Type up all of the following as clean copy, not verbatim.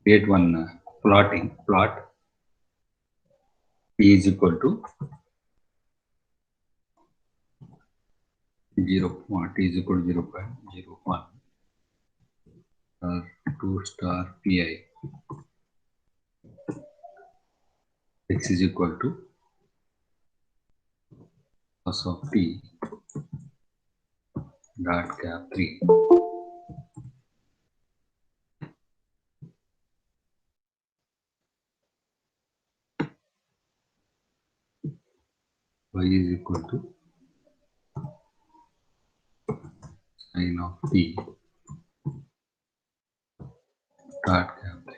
create one plot p is equal to 0 t is equal to 0.01 2 star pi x is equal to cos of t dot cap 3 y is equal to sin of t dot cap 3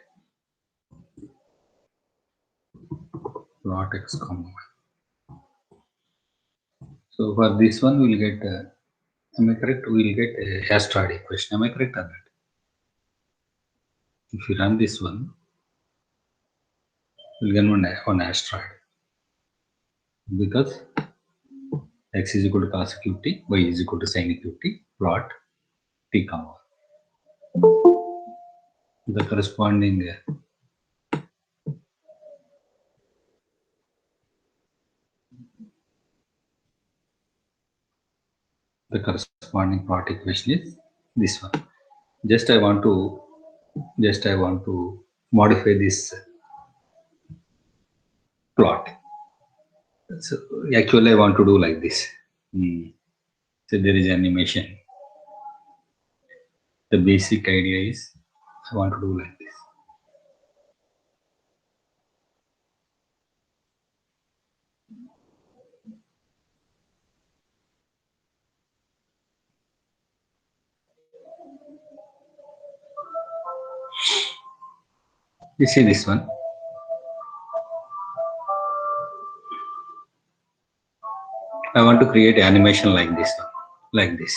plot x comma y. So for this one we will get am I correct? We will get a asteroid equation. Am I correct on that? If you run this one, we'll get one asteroid because x is equal to cos qt, y is equal to sin qt, plot t comma. The corresponding plot equation is this one. Just I want to modify this plot. So actually I want to do like this. So there is animation. The basic idea is I want to do like this. You see this one. I want to create animation like this one, like this.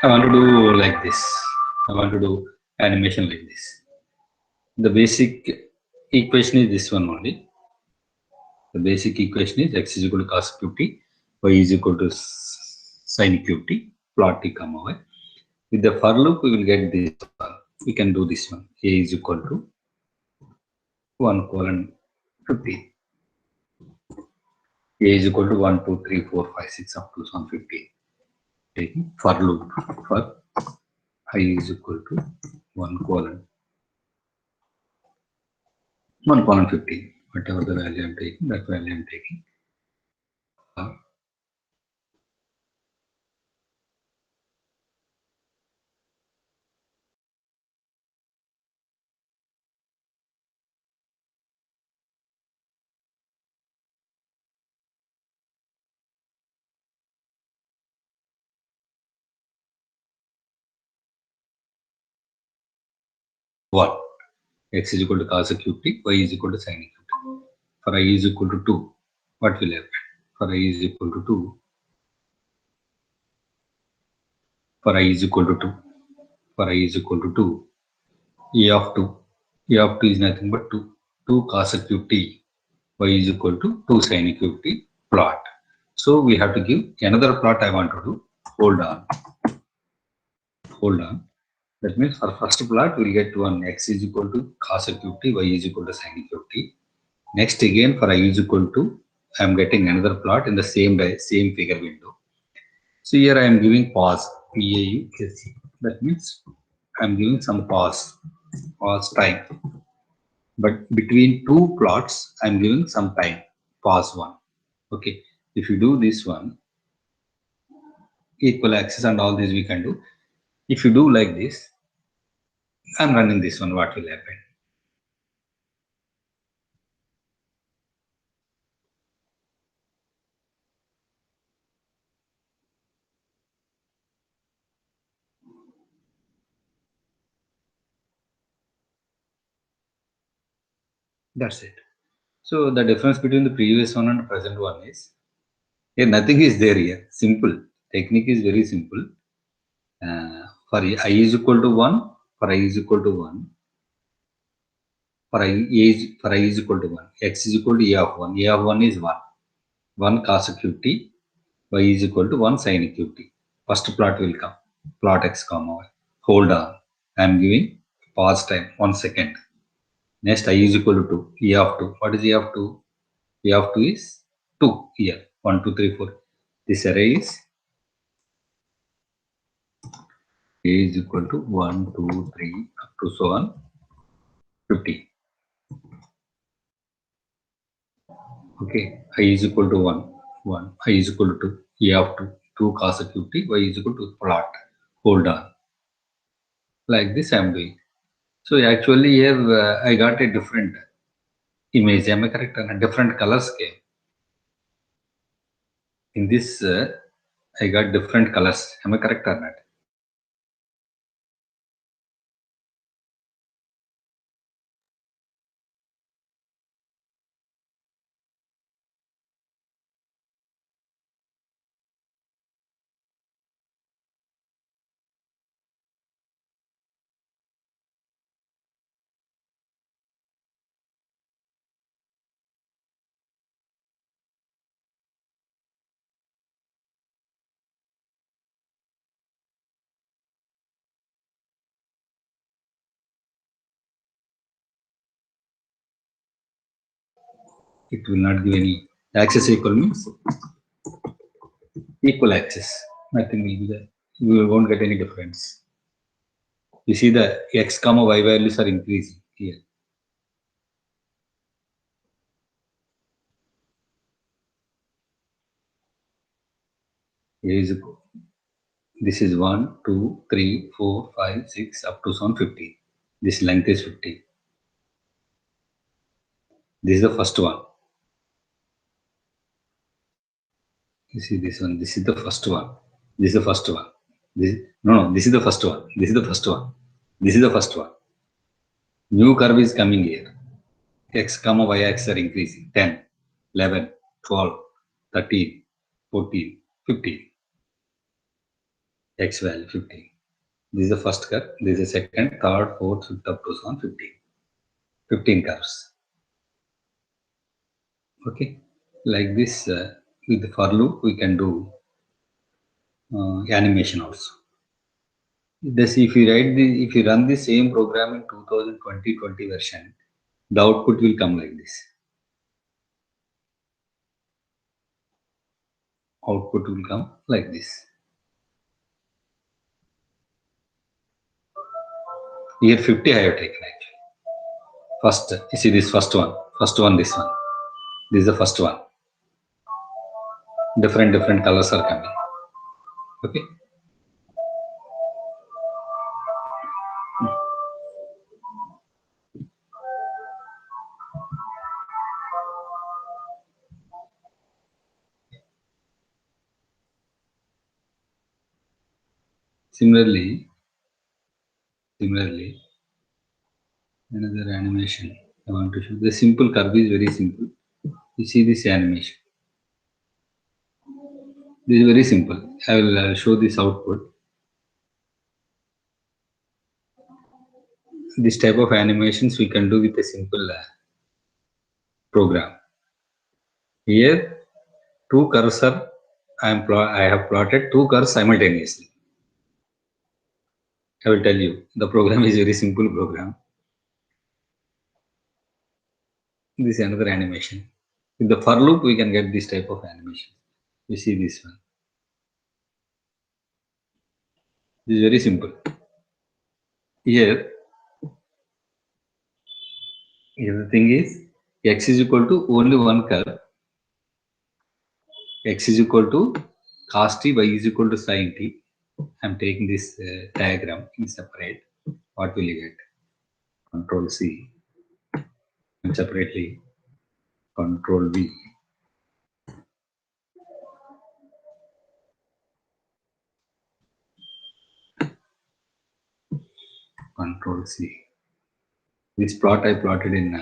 I want to do like this. I want to do animation like this. The basic equation is this one only. The basic equation is x is equal to cos qt, y is equal to sin qt, plot t comma y. With the for loop, we will get this one. We can do this one. A is equal to 1 colon 15. A is equal to 1, 2, 3, 4, 5, 6 up to 115. Taking for loop for I is equal to 1 colon 15. Whatever the value I am taking, that value I am taking. What? X is equal to cos qt, y is equal to sin qt. For I is equal to 2, what will happen? For I is equal to 2, for I is equal to 2, for I is equal to 2, A of 2, A of 2 is nothing but 2, 2 cos qt, y is equal to 2 sin qt plot. So we have to give another plot I want to do. Hold on. That means for first plot we'll get one x is equal to cos qt, y is equal to sin qt. Next again for I is equal to, I am getting another plot in the same figure window. So here I am giving pause, PAUSE. That means I am giving some pause time. But between two plots, I am giving some time, pause one. Okay, if you do this one, equal axis and all this we can do. If you do like this, I'm running this one, what will happen? That's it. So the difference between the previous one and present one is here nothing is there here. Simple. Technique is very simple. For I is equal to 1, for I is equal to 1, for I is equal to 1, x is equal to a of 1. A of 1 is 1. 1 cos qt, y is equal to 1 sin qt. First plot will come. Plot x comma y. Hold on. I am giving pause time 1 second. Next I is equal to 2. E of 2. What is E of 2? E of 2 is 2 here. 1, 2, 3, 4. This array is A is equal to 1, 2, 3 up to so on 50. Okay. I is equal to 1. 1. I is equal to 2. E of 2. 2 cos of 50. Y is equal to plot. Hold on. Like this I am doing. So actually here I got a different image. Am I correct? And a different color scheme. In this I got different colors. Am I correct or not? It will not give any axis equal means equal axis. Nothing will be there. You won't get any difference. You see the x comma y values are increasing here. Here is this is 1, 2, 3, 4, 5, 6 up to 50. This length is 50. This is the first one. You see this one. This is the first one. This is the first one. This is the first one. This is the first one. This is the first one. New curve is coming here. X comma y axis are increasing. 10, 11, 12, 13, 14, 15. X value 15. This is the first curve. This is the second, third, fourth, fifth up to 15. 15 curves. Okay. Like this, with the for loop, we can do animation also. This, if you run the same program in 2020 version, the output will come like this. Output will come like this. Here 50 I have taken actually. First, you see this first one, this one. This is the first one. Different colors are coming. Okay. Similarly, another animation I want to show. The simple curve is very simple. You see this animation. This is very simple. I will show this output. This type of animations we can do with a simple program. Here, two curves are I have plotted two curves simultaneously. I will tell you. The program is very simple program. This is another animation. With the for loop, we can get this type of animation. You see this one. This is very simple. Here the thing is x is equal to only one curve. X is equal to cos t, y is equal to sin t. I am taking this diagram in separate. What will you get? Control C. And separately Control V. Control C. This plot I plotted in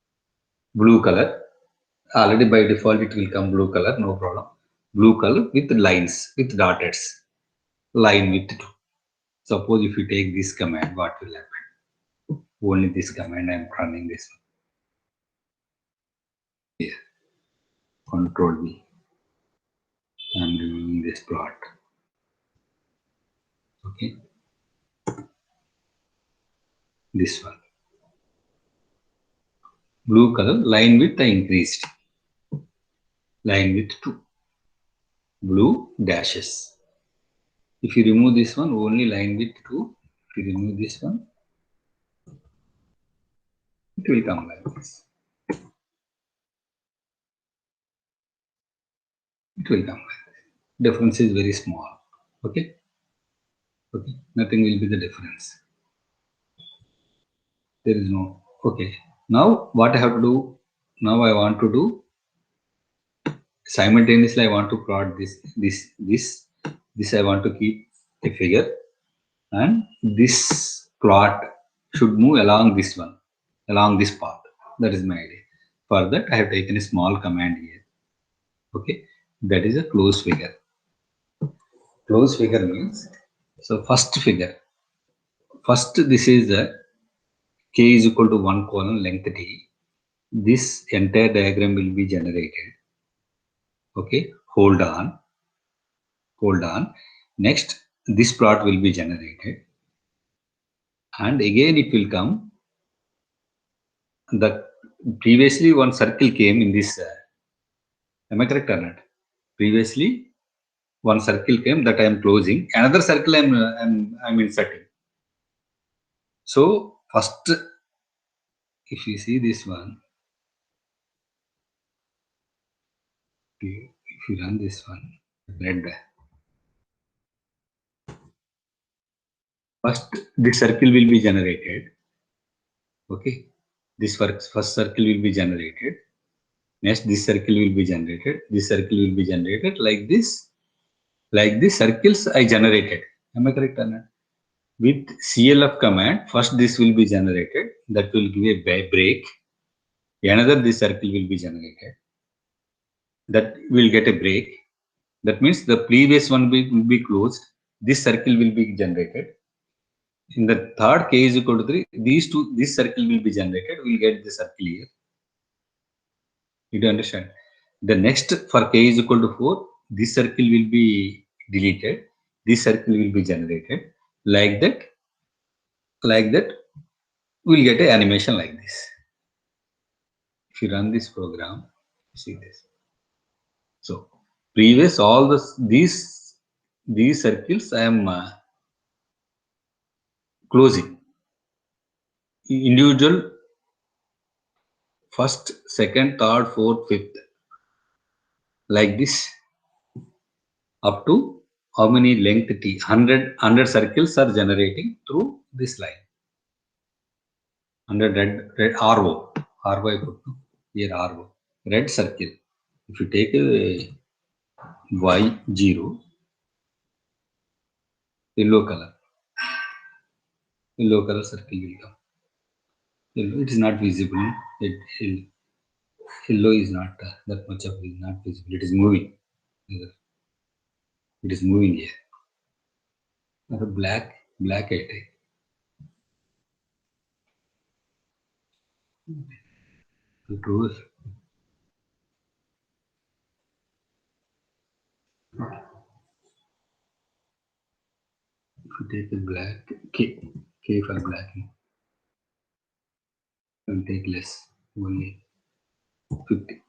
Blue color. Already by default it will come blue color, no problem. Blue color with lines, with dots. Line with 2. Suppose if you take this command, what will happen? Only this command I am running this one. Here. Control V. I am removing this plot. Okay. This one. Blue color, line width I increased. Line width 2. Blue dashes. If you remove this one, only line width 2. If you remove this one, it will come like this. It will come like this. Difference is very small. Okay. Okay. Nothing will be the difference. There is no. Okay. Now what I have to do? Now I want to do simultaneously. I want to plot this. I want to keep a figure, and this plot should move along this one, along this path. That is my idea. For that, I have taken a small command here. Okay, that is a close figure. Close figure means, so first figure. First, this is the k is equal to 1 colon length t. This entire diagram will be generated. Okay, hold on. Next, this plot will be generated, and again it will come. The previously one circle came in this. Am I correct or not? Previously, one circle came that I am closing. Another circle I'm inserting. So first, if you see this one, if you run this one, red. First, this circle will be generated. Okay, this first circle will be generated. Next, this circle will be generated. This circle will be generated like this. Like this circles I generated. Am I correct or not? With CLF command, first this will be generated. That will give a break. Another this circle will be generated. That will get a break. That means the previous one will be closed. This circle will be generated. In the third k is equal to 3, this circle will be generated. We'll get the circle here. You do understand? The next for k is equal to 4, this circle will be deleted. This circle will be generated. Like that, we'll get an animation like this. If you run this program, see this. So previous all these circles I am closing. Individual first, second, third, fourth, fifth, like this, up to how many length t? 100 circles are generating through this line. 100 red RO I put here RO red circle. If you take a Y0 yellow color circle will come. Yellow, it is not visible. Yellow is not that much of it, not visible. It is moving. It is moving here. Black I take. If you take a black K for black, and take less, only 50.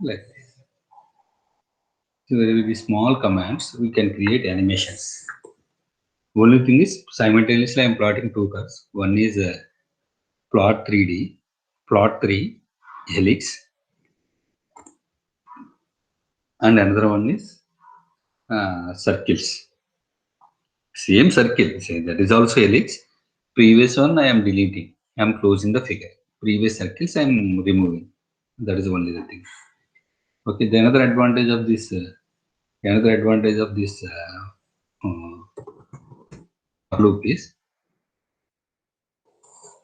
Like this. So very small commands, we can create animations. Only thing is simultaneously I am plotting two curves. One is plot 3D, plot 3 helix, and another one is circles. Same circle, say that is also helix. Previous one I am deleting. I am closing the figure. previous circles I'm removing. That is only the thing. Okay, the another advantage of this loop is,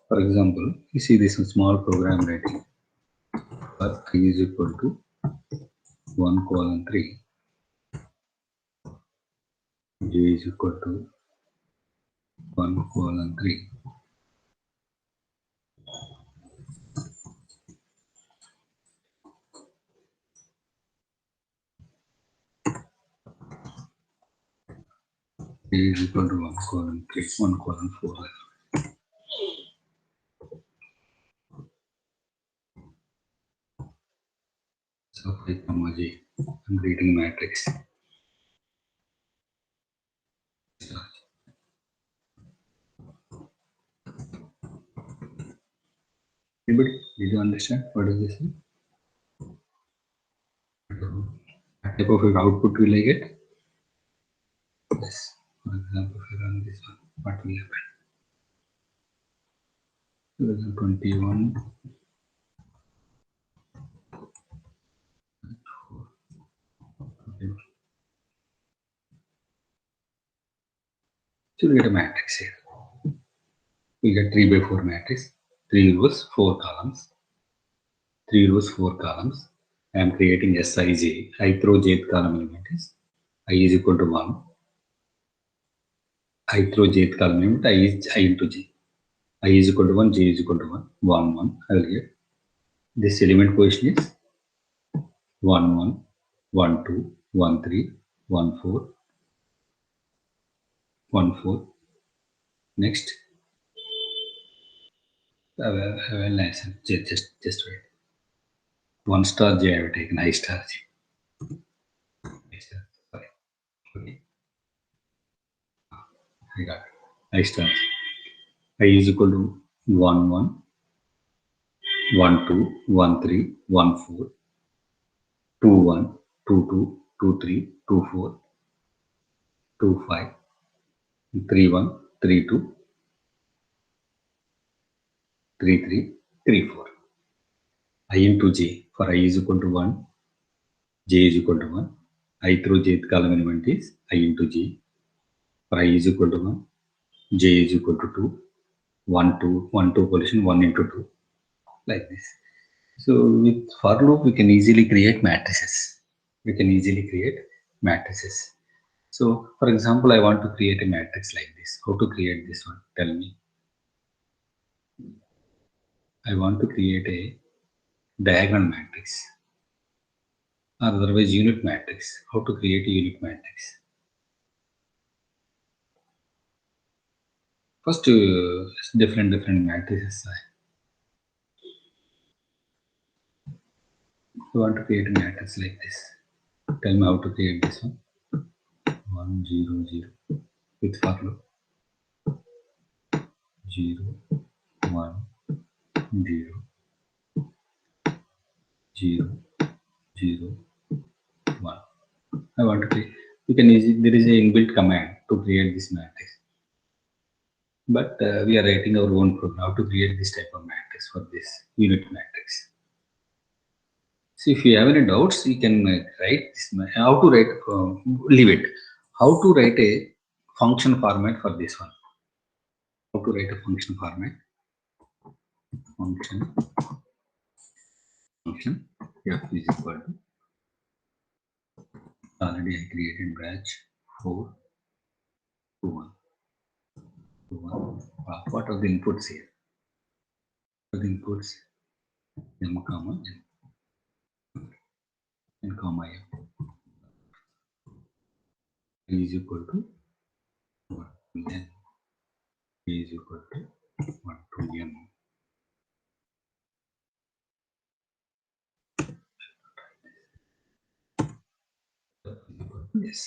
for example, you see this small program writing for I is equal to 1 colon 3, j is equal to 1 colon 3. J is equal to 1 colon 3, 1 colon 4. So I comma j, I'm creating a matrix. Anybody, did you understand what is this? What type of output will I get? Yes. For example, if I run this one, what will happen? 2021. So we get a matrix here. We get 3 by 4 matrix, 3 rows, 4 columns. 3 rows, 4 columns. I am creating Sij. I throw jth column element is I is equal to 1. I throw jth column element I is I into j. I is equal to 1, j is equal to 1, 1, 1. I will get this element position is 1, 1, 1, 2, 1, 3, 1, 4, 1, 4. Next, I will answer just wait. 1 star j I have taken I star j. I star, sorry. Okay. I got I star j. I is equal to 1, 1, 1, 2, 1, 3, 1, 4, 2, 1, 2, 2, 2, 3, 2, 4, 2, 5, 3, 1, 3, 2, 3, 3, 3, 4. I into j for I is equal to 1, j is equal to 1. I through jth column element is I into j for I is equal to 1, j is equal to 2, 1, 2, 1, 2 position 1 into 2, like this. So with for loop we can easily create matrices. So for example, I want to create a matrix like this. How to create this one? Tell me. I want to create a diagonal matrix or otherwise unit matrix. How to create a unit matrix? First, different matrices. I want to create a matrix like this. Tell me how to create this one. 1, 0, 0 with for loop. 0, 1, 0, 0, 0, 1. I want to create. You can easily, there is a inbuilt command to create this matrix. But we are writing our own program how to create this type of matrix for this unit matrix. So if you have any doubts, you can write this. How to write? Leave it. How to write a function format for this one? How to write a function format? Function. F is equal to. Already I created batch 4 to 1 to 1. What are the inputs here? The inputs m comma n comma f is equal to 1 to n is equal to 1 to n. Yes.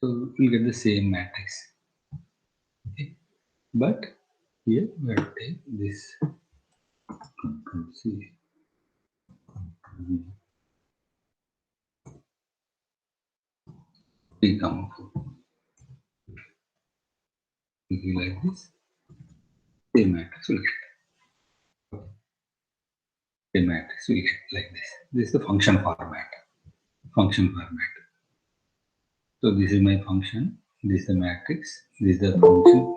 So we'll get the same matrix. Okay. But here we have to take this Control C. 3 comma 4. It will be like this. same matrix will get. Same matrix will get like this. This is the function format. Function format. So this is my function. This is the matrix. This is the function.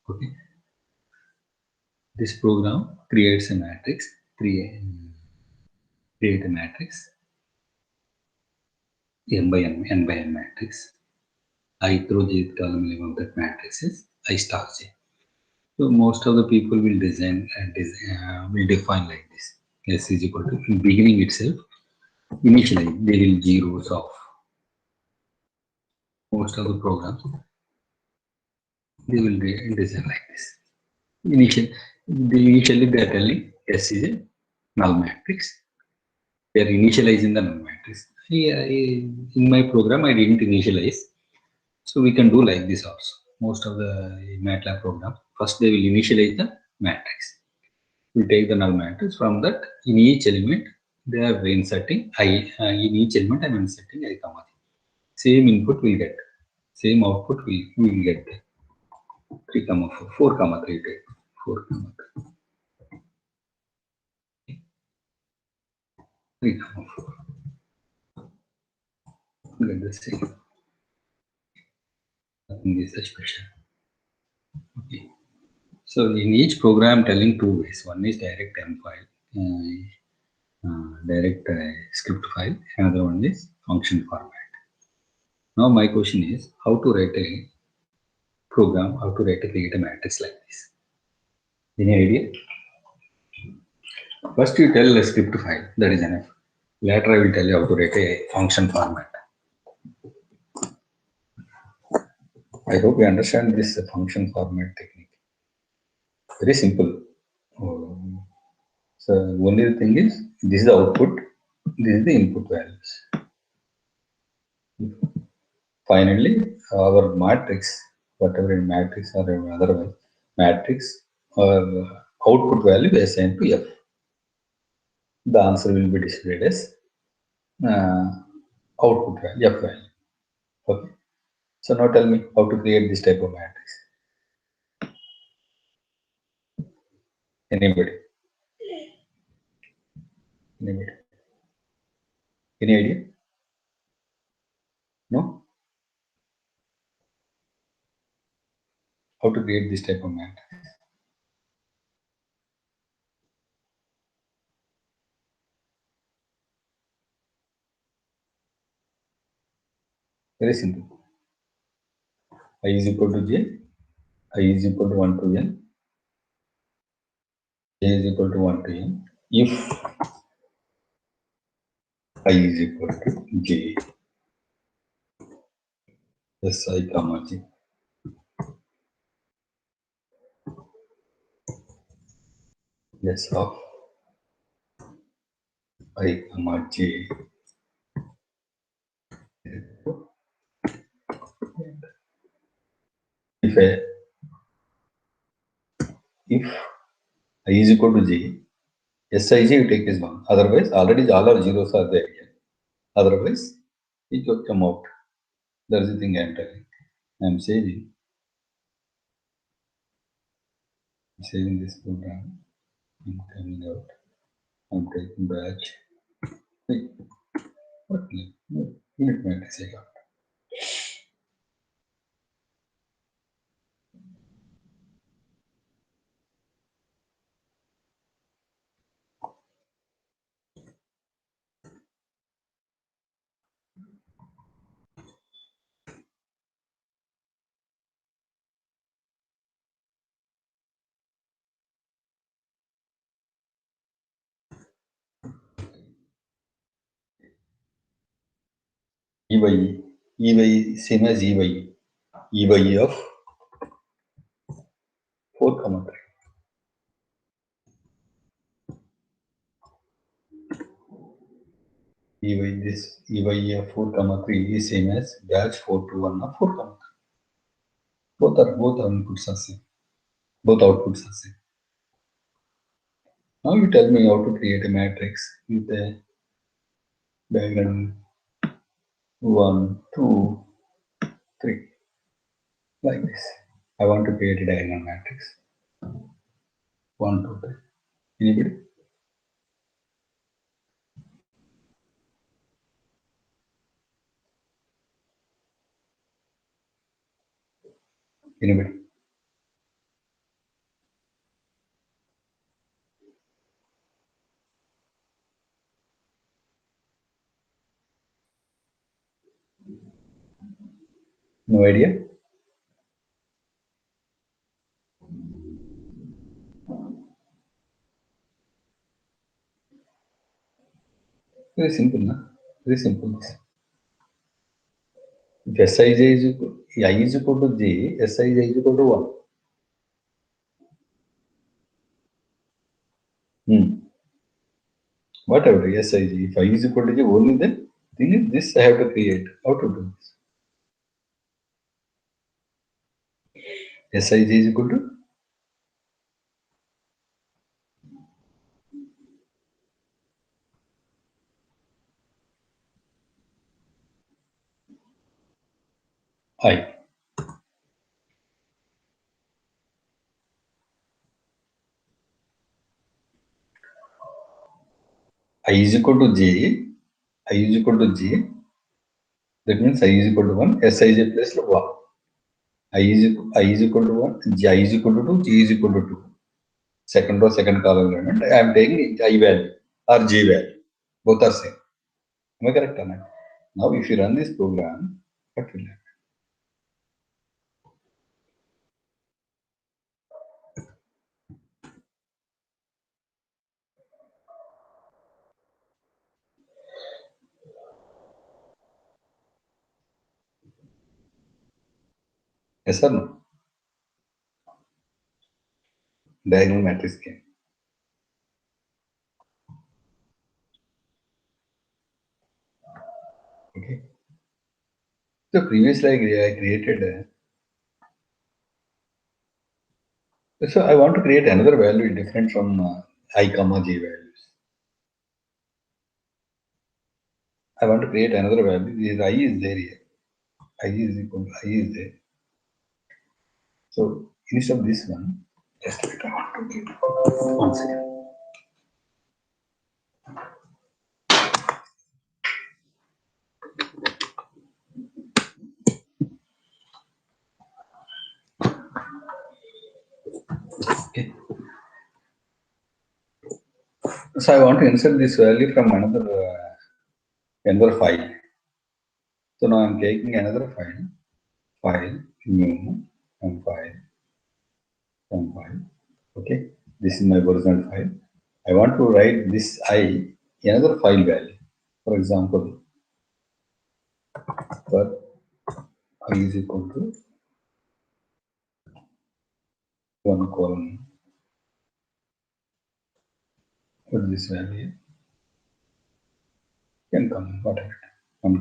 Okay. This program creates a matrix. Create a matrix. M by n matrix. I throw j column of that matrix is I star j. So most of the people will design and will define like this. S is equal to in beginning itself. Initially, they will zeros off. Most of the programs they will design like this. Initially they are telling S is a null matrix. They are initializing the null matrix. In my program, I didn't initialize. So we can do like this also. Most of the MATLAB program, first they will initialize the matrix. We take the null matrix. From that, in each element, they are inserting I. In each element, I am inserting I comma j. Same input we get. Same output we will get. 3 comma 4, 4 comma 3, 4 comma 3 comma 4. Get the same. Nothing is special. Okay. So in each program, telling two ways. One is direct M file, direct script file. Another one is function format. Now my question is how to write a program, how to create a matrix like this. Any idea? First you tell a script file, that is enough. Later I will tell you how to write a function format. I hope you understand this function format technique. Very simple. So only thing is this is the output, this is the input values. Finally, our matrix, whatever in matrix or otherwise, matrix or output value is assigned to F. The answer will be displayed as output value, F value. Okay. So now tell me how to create this type of matrix. Anybody? Anybody? Any idea? No? How to create this type of matrix? Very simple. I is equal to j, I is equal to 1 to n, j is equal to 1 to n. If I is equal to j, yes, I comma j. Yes, of I comma j. If I is equal to j, Sij you take is 1. Otherwise, already all our zeros are there here. Otherwise, it will come out. That's the thing I am telling. I am saving this program. I'm coming out. I'm taking batch. What unit matrix I got? EY same as EY of 4 comma 3. EY of 4 comma 3 is same as batch 4 to 1 of 4 comma 3. Both inputs are same. Both outputs are same. Now you tell me how to create a matrix with a diagonal 1, 2, 3, like this. I want to create a diagonal matrix 1, 2, 3. Anybody? Anybody? No idea? Very simple, na? Very simple. If Sij is equal, I is equal to j, Sij is equal to 1. Whatever Sij, if I is equal to j only, then thing is this I have to create. How to do this? Sij is equal to I. I is equal to j, I is equal to j, that means I is equal to 1, Sij plus 1. I is equal to 1, j is equal to 2, j is equal to 2. Second row, second column element, I am taking I value or j value. Both are same. Am I correct or not? Now if you run this program, what will happen? Yes or no? Diagonal matrix came. Okay. So previously I created so I want to create another value different from I comma j values. I want to create another value. This I is there here. I is equal to I is there. So instead of this one, just wait, I want to give 1 second. Okay. So I want to insert this value from another file. So now I'm taking another file, new, and file. Okay, this is my original file. I want to write this I another file value. For example, for I is equal to 1 colon. What is this value? Can come whatever. 1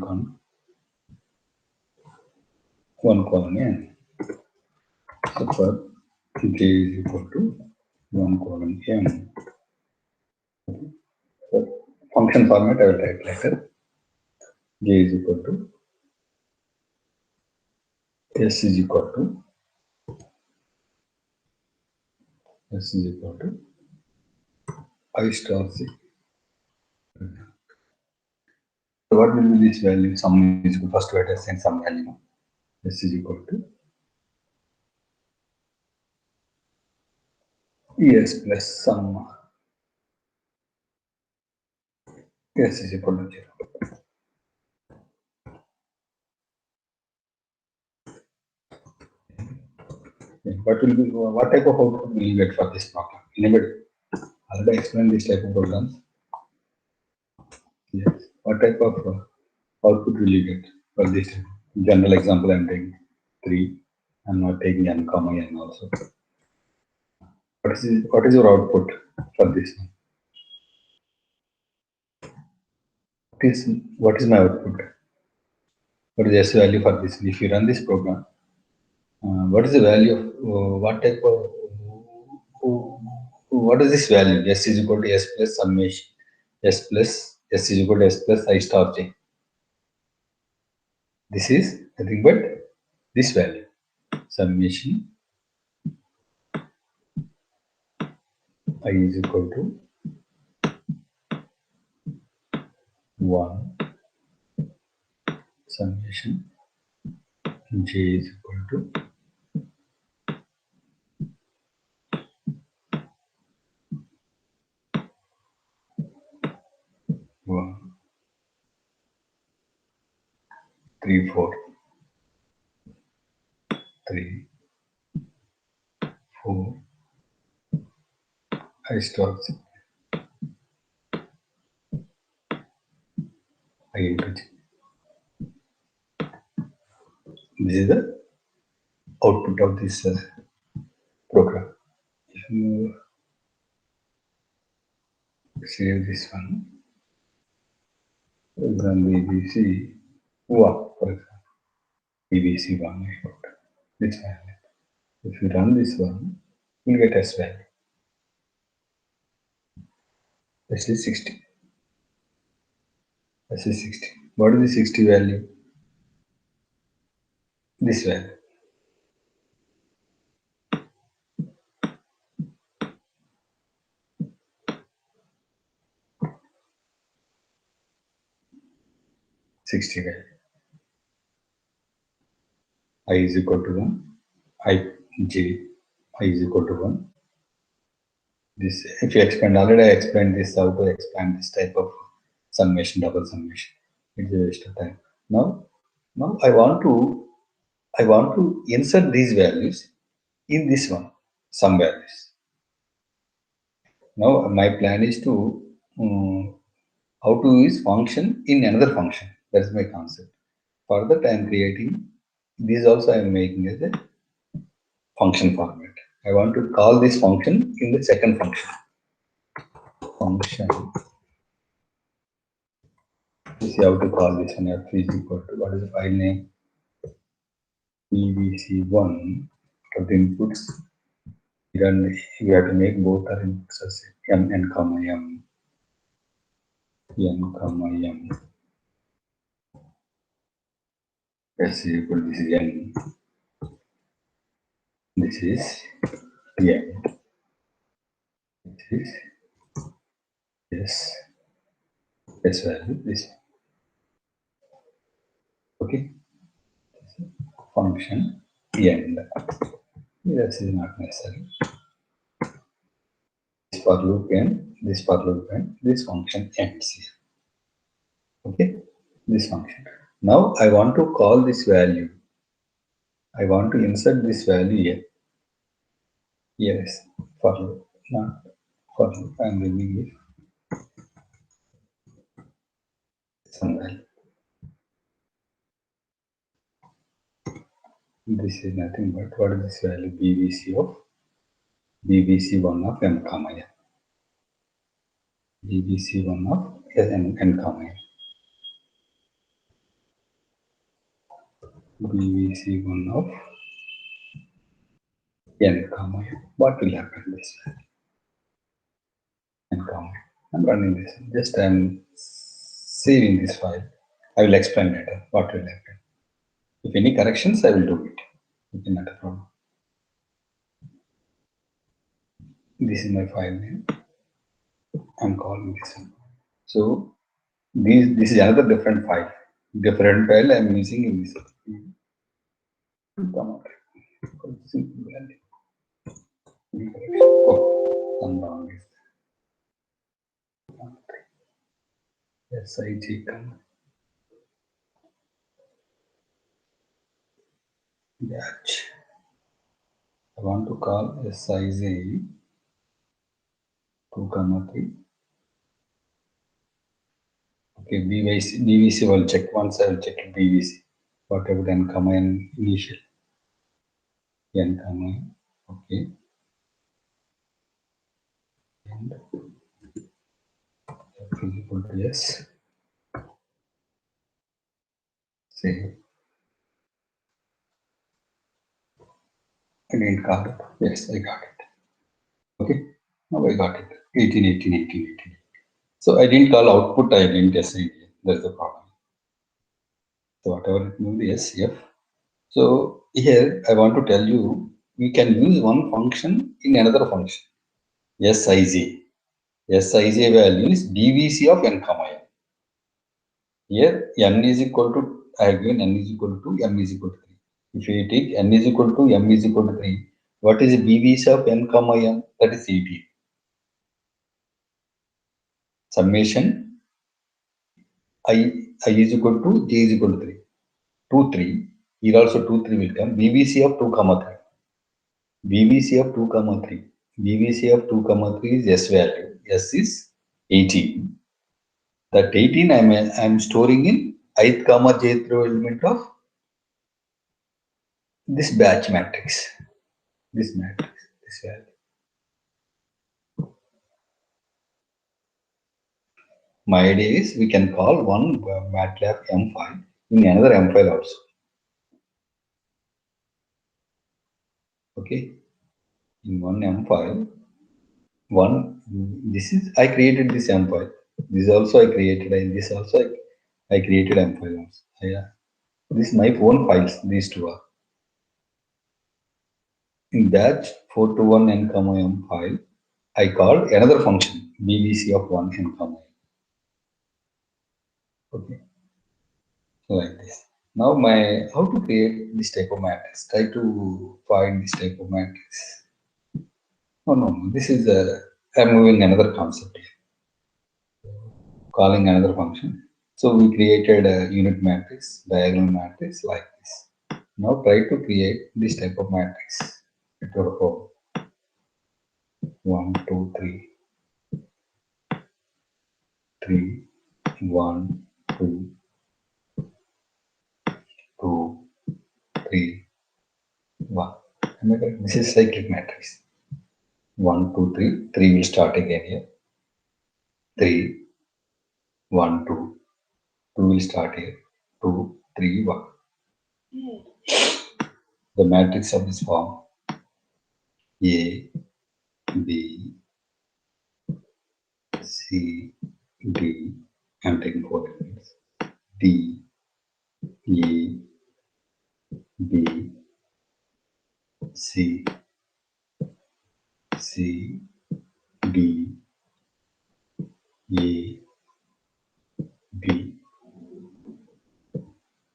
colon n. So for j is equal to 1 colon m. So function format I will write later. J is equal to s is equal to I star c. So what will be this value? Sum is equal, first we have to assign some value. S is equal to es plus sum. S is equal to 0. What type of output will you get for this problem? Anybody already explained this type of programs? Yes. What type of output will you get for this? General example I'm taking 3. I'm not taking n comma n also. What is your output for this? What is my output? What is S value for this? If you run this program, what is the value of what type of what is this value? S is equal to S plus summation. S plus S is equal to S plus I star j. This is nothing but this value. Summation I is equal to 1. Summation j is equal to 1, 3, 4, 3, 4, I star j, I into j. This is the output of this program. If you save this one, then BBC 1, for example, BBC 1 I got this value. If you run this one, you will get S value. This is 60. This is 60. What is the 60 value? This value. value. I is equal to 1. I is equal to 1. This, if you expand, already I explained this, how to expand this type of summation, double summation. It's a waste of time. Now I want to insert these values in this one, some values. Now my plan is to how to use function in another function. That's my concept. For that I am creating these also. I am making as a function format. I want to call this function in the second function. Function. You see how to call this one. F is equal to, what is the file name? PVC1. Of the inputs. We have to make both our inputs as m n comma m. M comma m. S is equal to, this is n. This is m. This is S value, this one. Okay. Function end. This is not necessary. This for loop end, this for loop end, this function ends here. Okay, this function. Now I want to call this value. I want to insert this value here. Yes, for loop, not for loop. I am giving it some value. This is nothing but, what is this value? BBC1 of m comma n. BBC1 of n comma n. BBC1 of n comma n. What will happen this value? N comma n. I'm running this. Just I'm saving this file. I will explain later what will happen. If any corrections, I will do it. Okay, not a problem. This is my file name. I'm calling this one. So this is another different file. Different file I'm using in this. Come out. Simple value. Oh, I'm wrong. SIG come. Batch. I want to call SIG 2, 3. Okay, BVC will check once. I will check BVC. Whatever n comma n initial. N comma n. Okay. And F is equal to S. Say. I didn't call it. Yes, I got it. Okay. Now I got it. 18, 18, 18, 18. So I didn't call output, I didn't assign it. That's the problem. So whatever it moved, yes, F. So here I want to tell you, we can use one function in another function. Sij. Sij value is dvc of n comma n. Here n is equal to, I have given n is equal to m is equal to 3. If you take n is equal to m is equal to 3, what is dvc of n comma m? That is 18. Summation I is equal to j is equal to 3. 2, 3. Here also 2, 3 will come. BVC of 2, comma 3. BVC of 2, comma 3. BVC of 2, comma 3 is S value. S is 18. That 18 I'm storing in ith comma jth row element of this batch matrix. This matrix. This value. My idea is we can call one MATLAB M file in another M file also. Okay. In one M file, this is, I created this M file. This also I created, and this also I created M file also. Yeah. This is my own files, these two are. In batch 421 n comma m file, I called another function, bvc of 1 n comma m. Okay. Like this. Now how to create this type of matrix? Try to find this type of matrix. Oh no, this is I'm moving another concept here. Calling another function. So we created a unit matrix, diagonal matrix like this. Now try to create this type of matrix. It will go 1, 2, 3, 3, 1, 2, 2, 3, 1. This is cyclic matrix. 1, 2, 3. 3 will start again here. 3, 1, 2. 2 will start here. 2, 3, 1. The matrix of this form A, B, C, D. I'm taking 4 elements. D, E, B, C, C, D, A, B,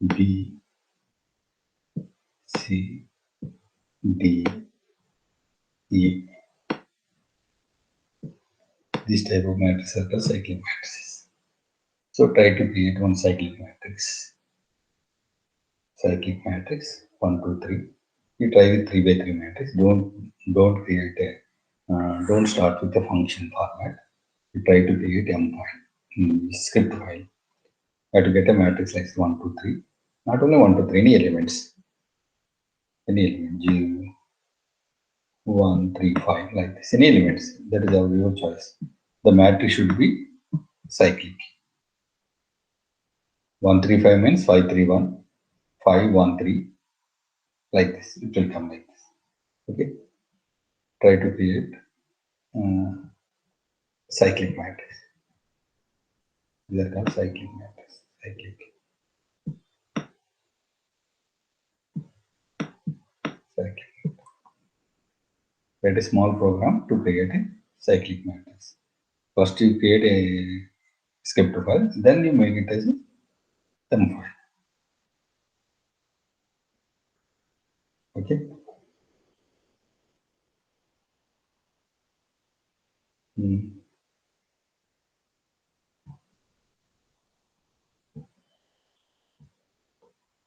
B, C, D, E. This type of matrix are called cyclic matrices. So try to create one cyclic matrix. Cyclic matrix 1, 2, 3. You try with 3 by 3 matrix. Don't create don't start with a function format. You try to create M file, script file. You have to get a matrix like 1, 2, 3. Not only 1, 2, 3, any elements. Any element, 0, 1, 3, 5, like this. Any elements. That is your choice. The matrix should be cyclic. 1, 3, 5 means 5, 3, 1, 5, 1, 3. Like this. It will come like this. Okay. Try to create cyclic matrix. These are called cyclic matrix. Cyclic. Cyclic. Write a small program to create a cyclic matrix. First you create a script file, then you make it as a them file. Okay.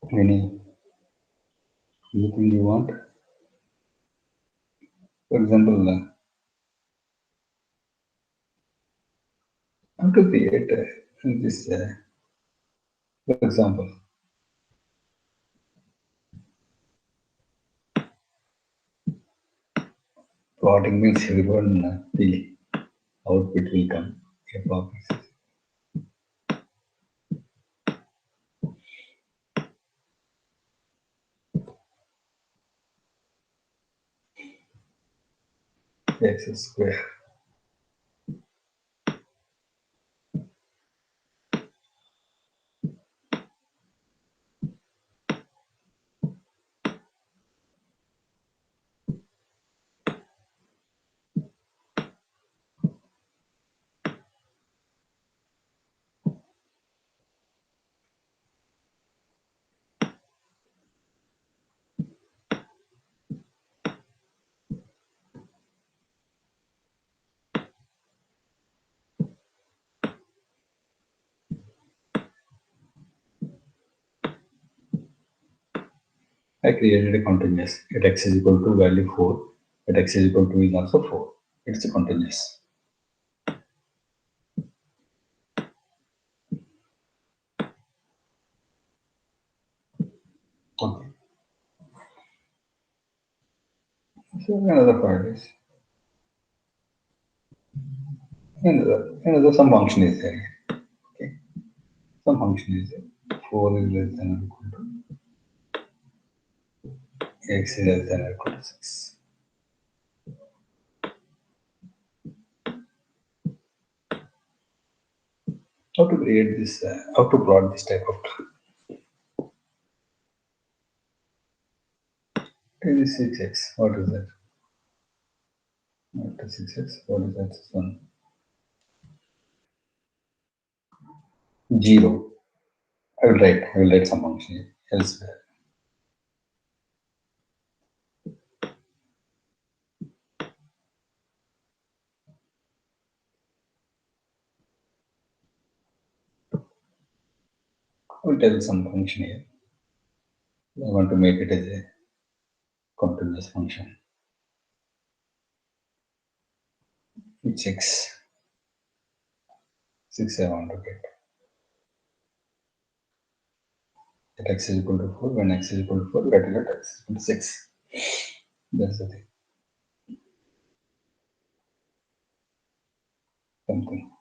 Anything you want? For example, how to create this, for example, plotting means everyone the output will come. X square. I created a continuous at x is equal to value 4, at x is equal to is also 4. It's a continuous. Okay. So another part is another some function is there. Okay. Some function is there. 4 is less than or equal to x is less than or equal to 6. How to create this, how to plot this type of it is 6x. What is that? Not 6x. What is that? This one. 0. I will write some function elsewhere. I will tell some function here. I want to make it as a continuous function. It's 6. 6 I want to get. At x is equal to 4. When x is equal to 4, let it get x is equal to 6. That's the thing. Something.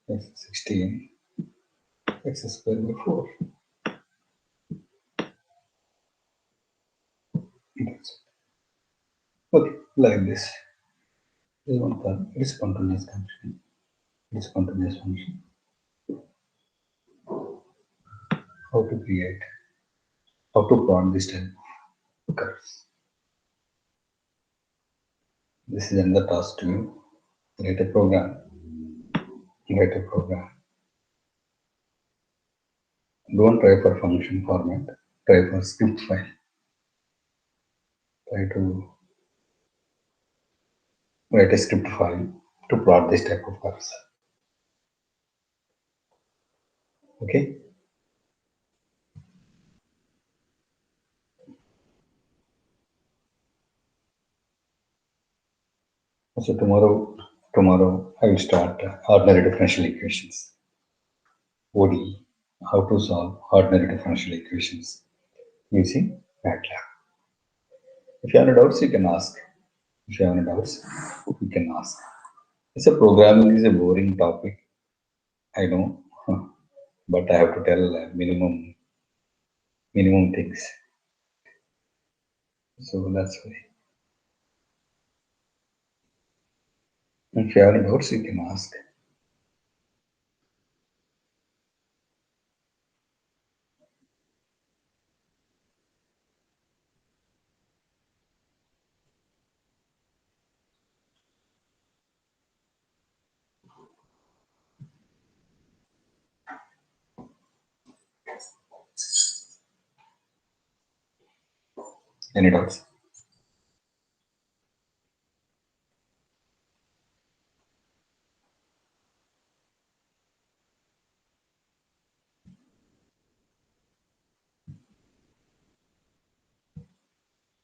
X is 16. X is square by 4. That's it. Okay, like this. This one part. It's continuous function. It's continuous function. How to create? How to plot this type of curves? This is another task to you. Write a program. Write a program. Don't try for function format. Try for script file. Try to write a script file to plot this type of curves. Okay. So tomorrow I will start ordinary differential equations. ODE. How to solve ordinary differential equations using MATLAB. If you have any doubts, you can ask. If you have any doubts, you can ask. It's a programming is a boring topic. I know, but I have to tell minimum things. So that's why. If you have any doubts, you can ask. Any doubts?